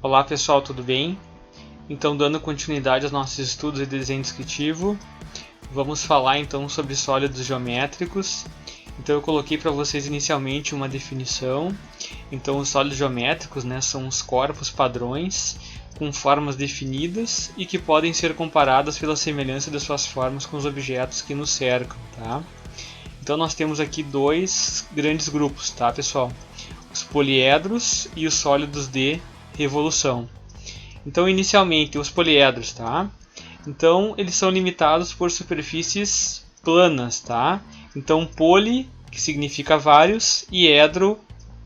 Olá pessoal, tudo bem? Então, dando continuidade aos nossos estudos de desenho descritivo, vamos falar então sobre sólidos geométricos. Então eu coloquei para vocês inicialmente uma definição. Então os sólidos geométricos, são os corpos padrões com formas definidas e que podem ser comparadas pela semelhança de suas formas com os objetos que nos cercam, tá? Então nós temos aqui dois grandes grupos, tá, pessoal? Os poliedros e os sólidos de revolução. Então inicialmente os poliedros, tá? Então eles são limitados por superfícies planas, tá? Então poli, que significa vários, e edro,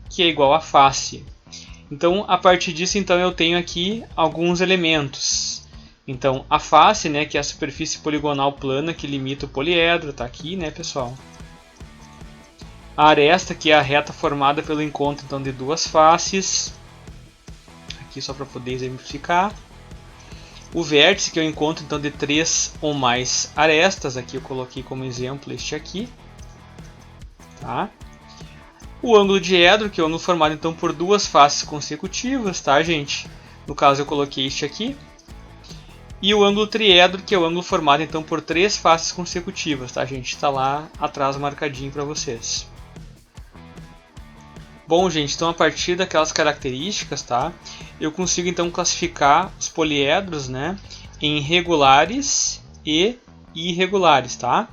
que é igual a face. Então a partir disso então eu tenho aqui alguns elementos. Então a face, que é a superfície poligonal plana que limita o poliedro, tá aqui, pessoal? A aresta, que é a reta formada pelo encontro então de duas faces. Aqui só para poder exemplificar. O vértice, que é o encontro então de três ou mais arestas, aqui eu coloquei como exemplo este aqui, tá? O ângulo diedro, que é o ângulo formado então por duas faces consecutivas, tá, gente? No caso eu coloquei este aqui. E o ângulo triedro, que é o ângulo formado então por três faces consecutivas, tá, gente? Está lá atrás marcadinho para vocês. Bom, gente, então a partir daquelas características, tá, eu consigo então classificar os poliedros, em regulares e irregulares, tá?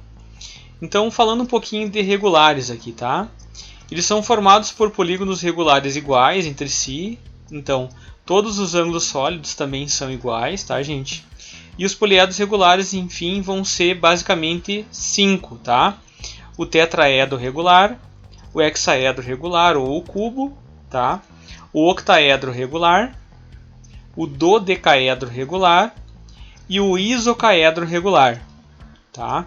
Então, falando um pouquinho de regulares aqui, tá? Eles são formados por polígonos regulares iguais entre si. Então, todos os ângulos sólidos também são iguais, tá, gente? E os poliedros regulares, enfim, vão ser basicamente 5, tá? O tetraedro regular, o hexaedro regular ou o cubo, tá? O octaedro regular, o dodecaedro regular e o isocaedro regular, tá?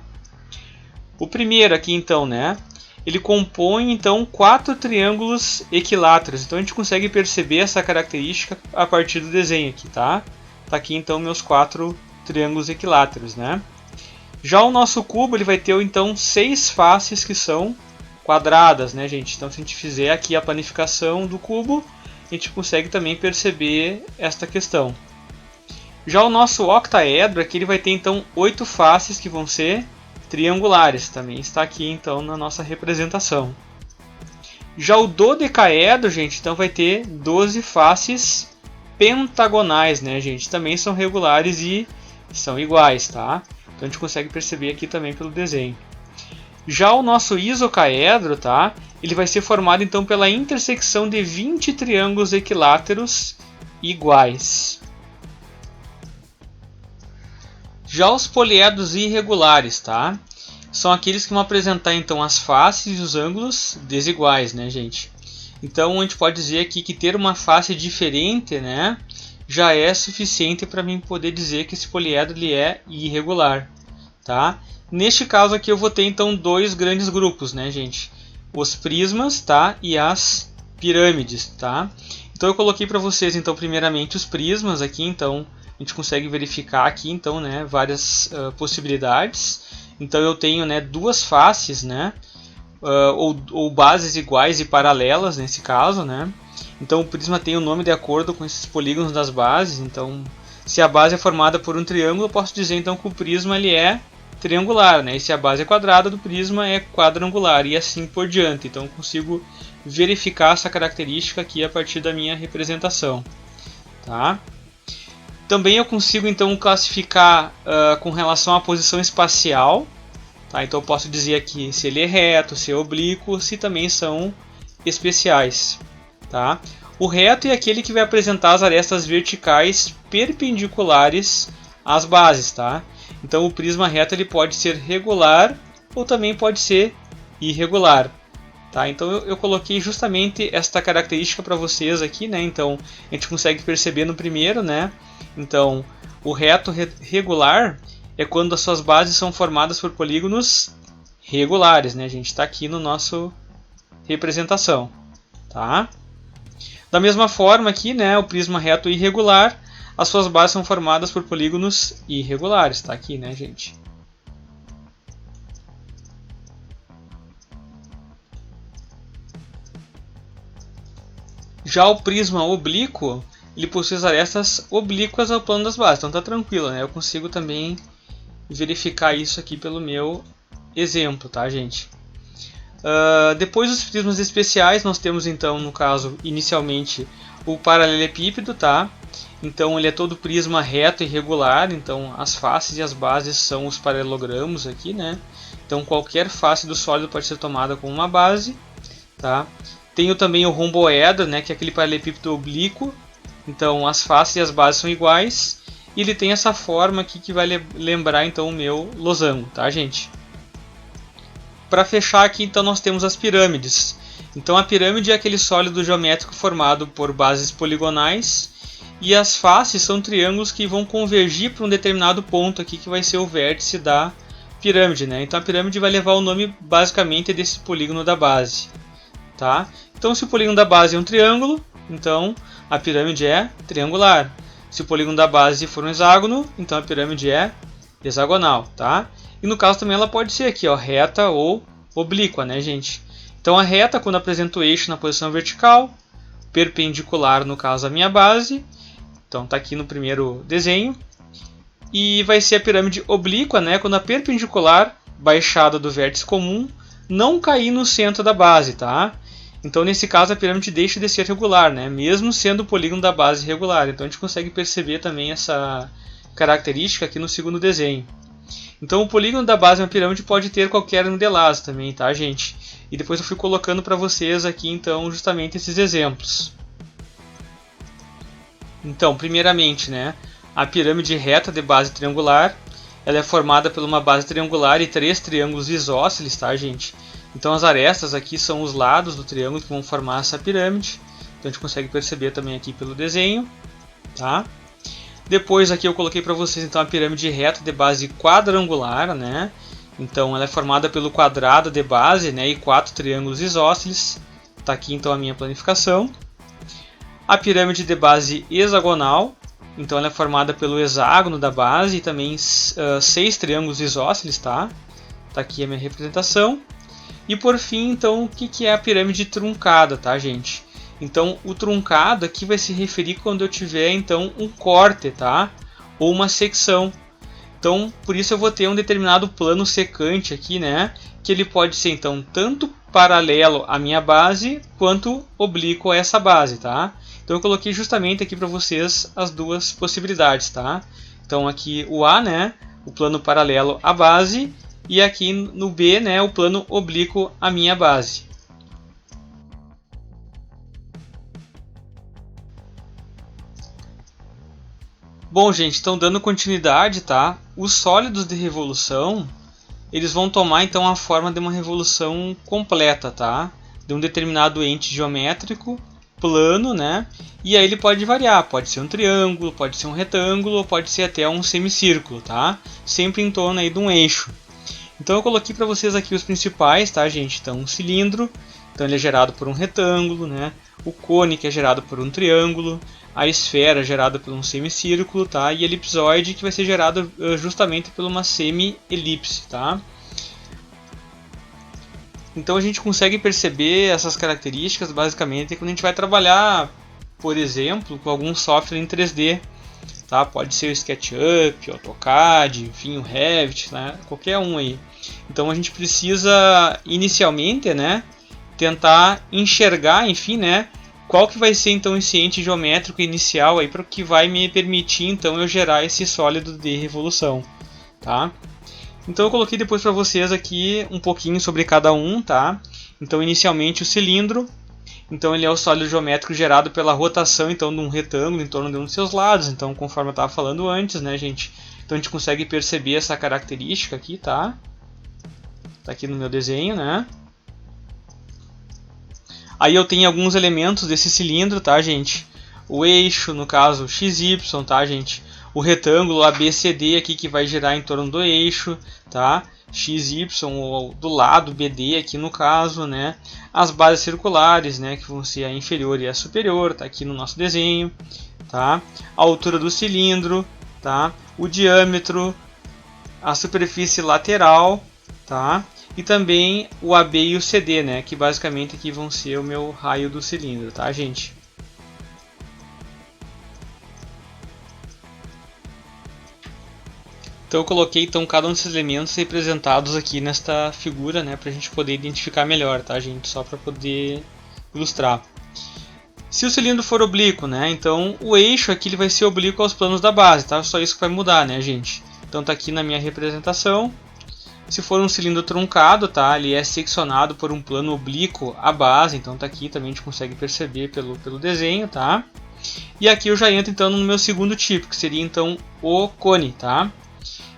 O primeiro aqui então, ele compõe então 4 triângulos equiláteros. Então a gente consegue perceber essa característica a partir do desenho aqui, tá? Tá aqui então meus 4 triângulos equiláteros, Já o nosso cubo, ele vai ter então 6 faces que são quadradas, gente? Então se a gente fizer aqui a planificação do cubo, a gente consegue também perceber esta questão. Já o nosso octaedro, aqui ele vai ter então 8 faces que vão ser triangulares, também está aqui então na nossa representação. Já o dodecaedro, gente, então vai ter 12 faces pentagonais, gente? Também são regulares e são iguais, tá? Então a gente consegue perceber aqui também pelo desenho. Já o nosso isocaedro, tá? Ele vai ser formado então pela intersecção de 20 triângulos equiláteros iguais. Já os poliedros irregulares, tá? São aqueles que vão apresentar então as faces e os ângulos desiguais, gente? Então a gente pode dizer aqui que ter uma face diferente, já é suficiente para mim poder dizer que esse poliedro ele é irregular, tá? Neste caso aqui eu vou ter então dois grandes grupos, gente? Os prismas, tá? E as pirâmides, tá? Então eu coloquei para vocês então primeiramente os prismas aqui, então a gente consegue verificar aqui então, várias possibilidades. Então eu tenho, duas faces, ou bases iguais e paralelas nesse caso, Então o prisma tem o nome de acordo com esses polígonos das bases. Então, se a base é formada por um triângulo, eu posso dizer então que o prisma ele é triangular, E se a base é quadrada, do prisma é quadrangular e assim por diante. Então eu consigo verificar essa característica aqui a partir da minha representação, tá? Também eu consigo então classificar com relação à posição espacial, tá? Então eu posso dizer aqui se ele é reto, se é oblíquo, se também são especiais, tá? O reto é aquele que vai apresentar as arestas verticais perpendiculares às bases, tá? Então o prisma reto ele pode ser regular ou também pode ser irregular, tá? Então eu coloquei justamente esta característica para vocês aqui, Então a gente consegue perceber no primeiro, Então o reto regular é quando as suas bases são formadas por polígonos regulares, A gente está aqui no nosso representação, tá? Da mesma forma aqui, o prisma reto irregular, as suas bases são formadas por polígonos irregulares, está aqui, gente? Já o prisma oblíquo ele possui as arestas oblíquas ao plano das bases, então tá tranquilo, né? Eu consigo também verificar isso aqui pelo meu exemplo, tá, gente? Depois dos prismas especiais, nós temos então, no caso, inicialmente o paralelepípedo, tá? Então ele é todo prisma reto e regular, então as faces e as bases são os paralelogramos aqui, né? Então qualquer face do sólido pode ser tomada como uma base, tá? Tenho também o romboedro, né, que é aquele paralelepípedo oblíquo, então as faces e as bases são iguais, e ele tem essa forma aqui que vai lembrar então o meu losango, tá, gente? Para fechar aqui, então, nós temos as pirâmides. Então a pirâmide é aquele sólido geométrico formado por bases poligonais, e as faces são triângulos que vão convergir para um determinado ponto aqui que vai ser o vértice da pirâmide, né? Então a pirâmide vai levar o nome basicamente desse polígono da base, tá? Então se o polígono da base é um triângulo, então a pirâmide é triangular. Se o polígono da base for um hexágono, então a pirâmide é hexagonal, tá? E no caso também ela pode ser aqui, ó, reta ou oblíqua, né, gente? Então a reta quando apresenta o eixo na posição vertical, perpendicular no caso a minha base, então tá aqui no primeiro desenho, e vai ser a pirâmide oblíqua, né, quando a perpendicular baixada do vértice comum não cair no centro da base, tá? Então nesse caso a pirâmide deixa de ser regular, né, mesmo sendo o polígono da base regular. Então a gente consegue perceber também essa característica aqui no segundo desenho. Então o polígono da base de uma pirâmide pode ter qualquer um delas também, tá, gente? E depois eu fui colocando para vocês aqui, então, justamente esses exemplos. Então, primeiramente, né, a pirâmide reta de base triangular, ela é formada por uma base triangular e 3 triângulos isósceles, tá, gente? Então as arestas aqui são os lados do triângulo que vão formar essa pirâmide. Então a gente consegue perceber também aqui pelo desenho, tá? Depois aqui eu coloquei para vocês então a pirâmide reta de base quadrangular, né? Então ela é formada pelo quadrado de base, né, e 4 triângulos isósceles. Está aqui então a minha planificação. A pirâmide de base hexagonal, então ela é formada pelo hexágono da base e também 6 triângulos isósceles, tá? Está aqui a minha representação. E por fim, então, o que é a pirâmide truncada, tá, gente? Então, o truncado aqui vai se referir quando eu tiver, então, um corte, tá? Ou uma secção. Então, por isso eu vou ter um determinado plano secante aqui, né? Que ele pode ser, então, tanto paralelo à minha base, quanto oblíquo a essa base, tá? Então, eu coloquei justamente aqui para vocês as duas possibilidades, tá? Então, aqui o A, né? O plano paralelo à base. E aqui no B, né? O plano oblíquo à minha base. Bom, gente, então dando continuidade, tá? Os sólidos de revolução, eles vão tomar então a forma de uma revolução completa, tá? De um determinado ente geométrico, plano, né? E aí ele pode variar, pode ser um triângulo, pode ser um retângulo, ou pode ser até um semicírculo, tá? Sempre em torno aí de um eixo. Então eu coloquei para vocês aqui os principais, tá, gente? Então um cilindro, então ele é gerado por um retângulo, né? O cone, que é gerado por um triângulo, a esfera gerada por um semicírculo, tá? E a elipsoide, que vai ser gerado justamente por uma semi-elipse, tá? Então a gente consegue perceber essas características basicamente quando a gente vai trabalhar, por exemplo, com algum software em 3D, tá? Pode ser o SketchUp, o AutoCAD, enfim, o Revit, né? Qualquer um aí. Então a gente precisa inicialmente, né, tentar enxergar, enfim, né, qual que vai ser então esse ente geométrico inicial aí para que vai me permitir então eu gerar esse sólido de revolução, tá? Então eu coloquei depois para vocês aqui um pouquinho sobre cada um, tá? Então inicialmente o cilindro, então ele é o sólido geométrico gerado pela rotação então de um retângulo em torno de um dos seus lados, então conforme eu estava falando antes, né, gente? Então a gente consegue perceber essa característica aqui, tá? Tá aqui no meu desenho, né? Aí eu tenho alguns elementos desse cilindro, tá, gente? O eixo, no caso, XY, tá, gente? O retângulo ABCD aqui que vai girar em torno do eixo, tá? XY do lado BD aqui no caso, né? As bases circulares, né, que vão ser a inferior e a superior, tá aqui no nosso desenho, tá? A altura do cilindro, tá? O diâmetro, a superfície lateral, tá? E também o AB e o CD, né, que basicamente aqui vão ser o meu raio do cilindro, tá, gente? Então eu coloquei então cada um desses elementos representados aqui nesta figura, né, para a gente poder identificar melhor, tá, gente? Só para poder ilustrar. Se o cilindro for oblíquo, né, então o eixo aqui ele vai ser oblíquo aos planos da base, tá? Só isso que vai mudar, né, gente? Então tá aqui na minha representação. Se for um cilindro truncado, tá, ele é seccionado por um plano oblíquo à base, então tá aqui também a gente consegue perceber pelo desenho, tá? E aqui eu já entro então no meu segundo tipo, que seria então o cone, tá?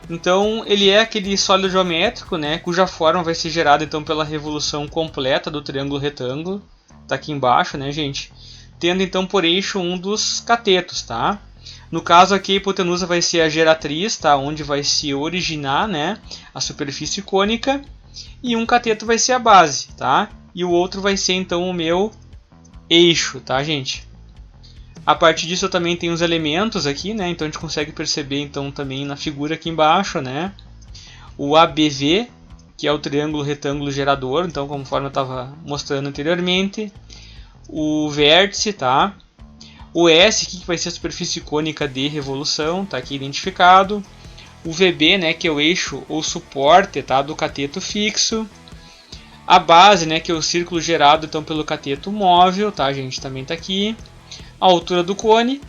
Então ele é aquele sólido geométrico, né, cuja forma vai ser gerada então pela revolução completa do triângulo retângulo, tá aqui embaixo, né, gente? Tendo então por eixo um dos catetos, tá? No caso aqui a hipotenusa vai ser a geratriz, tá? Onde vai se originar, né, a superfície cônica, e um cateto vai ser a base, tá? E o outro vai ser então o meu eixo, tá, gente? A partir disso eu também tenho os elementos aqui, né? Então a gente consegue perceber então também na figura aqui embaixo, né? O ABV, que é o triângulo retângulo gerador, então conforme eu estava mostrando anteriormente. O vértice, tá? O S, que vai ser a superfície cônica de revolução, tá aqui identificado. O VB, né, que é o eixo ou suporte, tá, do cateto fixo. A base, né, que é o círculo gerado então pelo cateto móvel, tá, gente, também tá aqui. A altura do cone,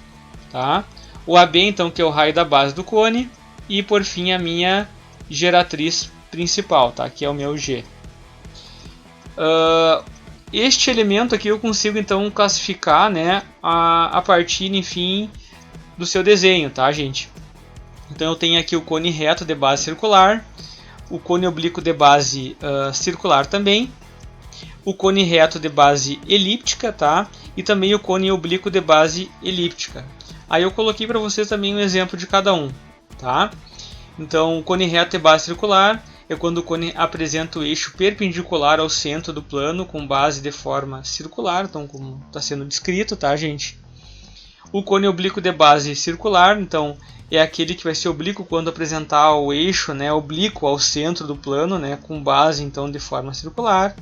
tá? O AB, então, que é o raio da base do cone. E por fim a minha geratriz principal, tá? Que é o meu G. Este elemento aqui eu consigo então classificar, né, a partir, enfim, do seu desenho, tá, gente? Então eu tenho aqui o cone reto de base circular, o cone oblíquo de base circular também, o cone reto de base elíptica, tá? E também o cone oblíquo de base elíptica. Aí eu coloquei para vocês também um exemplo de cada um, tá? Então o cone reto de base circular é quando o cone apresenta o eixo perpendicular ao centro do plano com base de forma circular, então como está sendo descrito, tá, gente? O cone oblíquo de base circular, então, é aquele que vai ser oblíquo quando apresentar o eixo, né, oblíquo ao centro do plano, né, com base então de forma circular,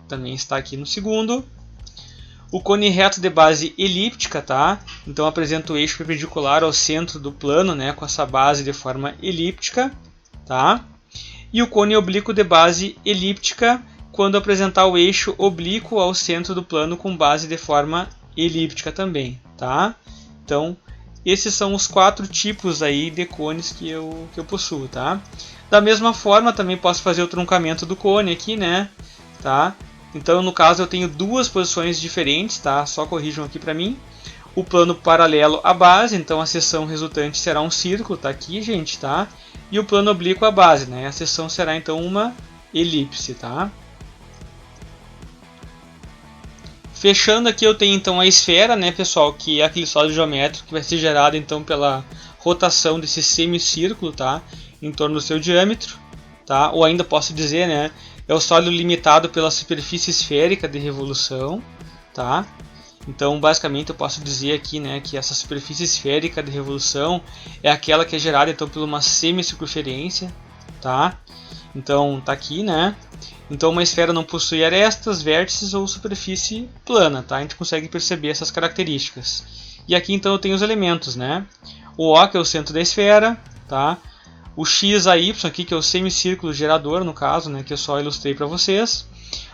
também está aqui no segundo. O cone reto de base elíptica, tá? Então apresenta o eixo perpendicular ao centro do plano, né, com essa base de forma elíptica, tá? E o cone oblíquo de base elíptica quando apresentar o eixo oblíquo ao centro do plano com base de forma elíptica também, tá? Então, esses são os 4 tipos aí de cones que eu possuo, tá? Da mesma forma, também posso fazer o truncamento do cone aqui, né? Tá? Então, no caso, eu tenho 2 posições diferentes, tá? Só corrijam aqui para mim. O plano paralelo à base, então a seção resultante será um círculo, tá aqui, gente, tá? E o plano oblíquo à base, né? A seção será então uma elipse, tá? Fechando aqui eu tenho então a esfera, né, pessoal, que é aquele sólido geométrico que vai ser gerado então pela rotação desse semicírculo, tá? Em torno do seu diâmetro, tá? Ou ainda posso dizer, né, é o sólido limitado pela superfície esférica de revolução, tá? Então, basicamente, eu posso dizer aqui, né, que essa superfície esférica de revolução é aquela que é gerada então por uma semicircunferência, tá? Então, tá aqui, né? Então, uma esfera não possui arestas, vértices ou superfície plana, tá? A gente consegue perceber essas características. E aqui, então, eu tenho os elementos, né? O O, que é o centro da esfera, tá? O X, a Y, aqui, que é o semicírculo gerador, no caso, né, que eu só ilustrei para vocês.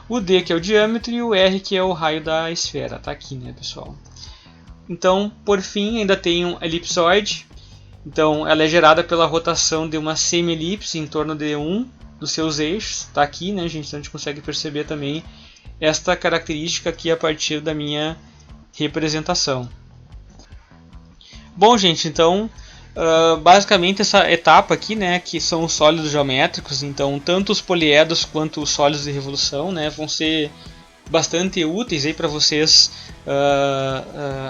O D, que é o diâmetro, e o R, que é o raio da esfera. Tá aqui, né, pessoal? Então, por fim, ainda tem um elipsoide. Então, ela é gerada pela rotação de uma semi-elipse em torno de um dos seus eixos. Tá aqui, né, gente? Então, a gente consegue perceber também esta característica aqui a partir da minha representação. Bom, gente, então... basicamente essa etapa aqui, né, que são os sólidos geométricos, então tanto os poliedros quanto os sólidos de revolução, né, vão ser bastante úteis aí para vocês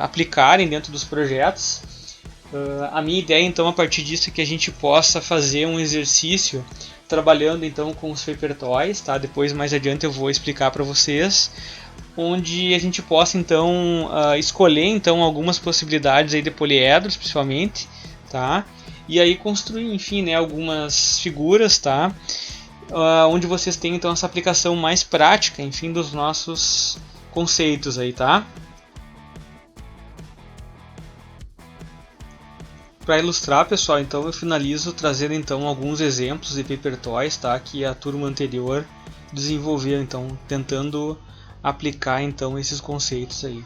aplicarem dentro dos projetos. A minha ideia então a partir disso é que a gente possa fazer um exercício trabalhando então com os paper toys, tá? Depois mais adiante eu vou explicar para vocês, onde a gente possa então escolher então algumas possibilidades aí de poliedros, principalmente, tá? E aí construir, enfim, né, algumas figuras, tá? Onde vocês têm então essa aplicação mais prática, enfim, dos nossos conceitos aí, tá? Para ilustrar, pessoal, então eu finalizo trazendo então alguns exemplos de Paper Toys, tá, que a turma anterior desenvolveu, então tentando aplicar então esses conceitos aí.